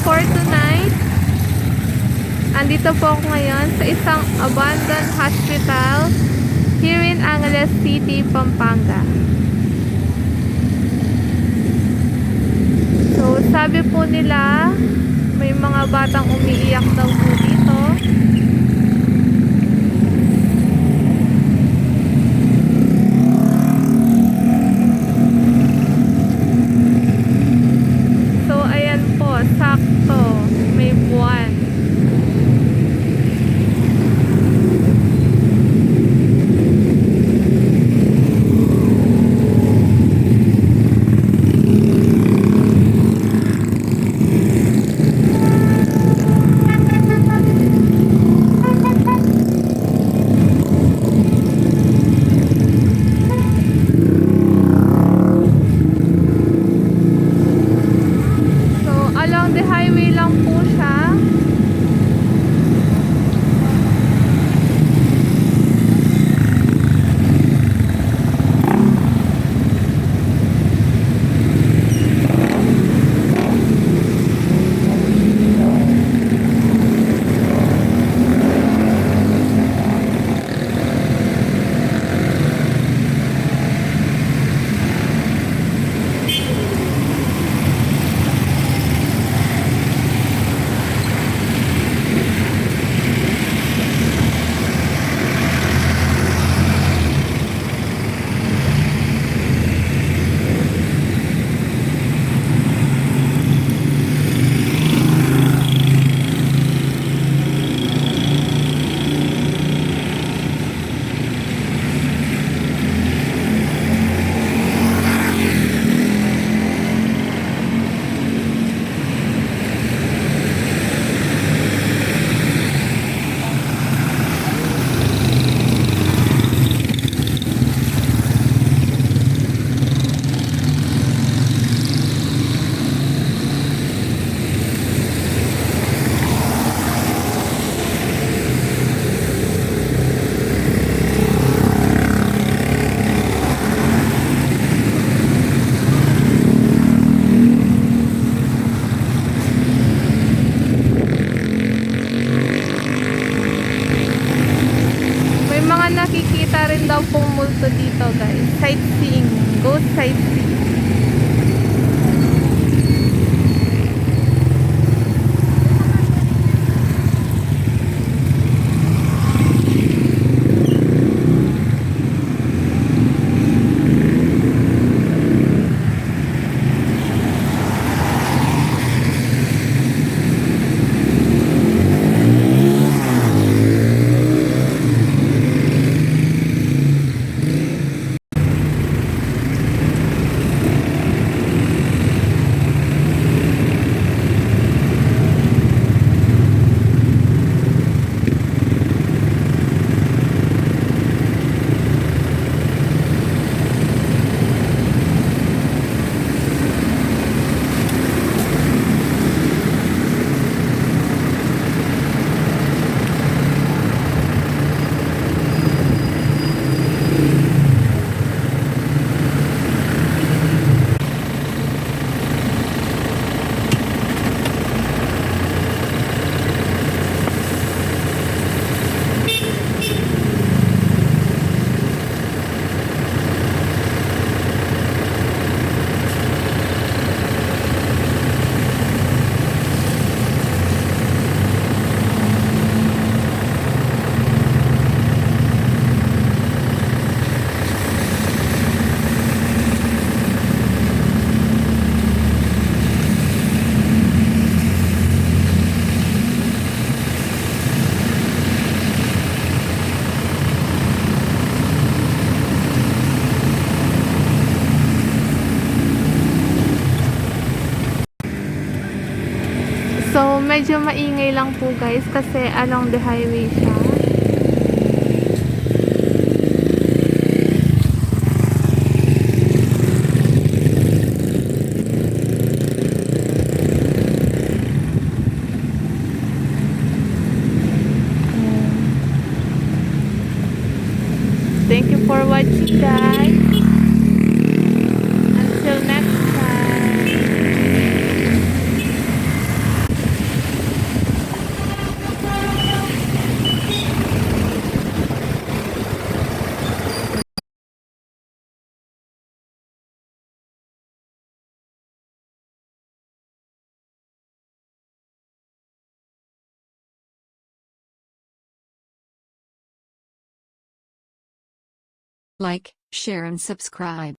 for tonight, andito po ako ngayon sa isang abandoned hospital here in Angeles City, Pampanga. So, sabi po nila, may mga batang umiiyak daw po dito. So, ayan po, sakto, may buwan. Along the highway lang po siya. Nakikita rin daw pong multo dito, guys. Sightseeing. Go sightseeing. So, medyo maingay lang po, guys, kasi along the highway siya. Thank you for watching, guys. Until next time. Like, share and subscribe.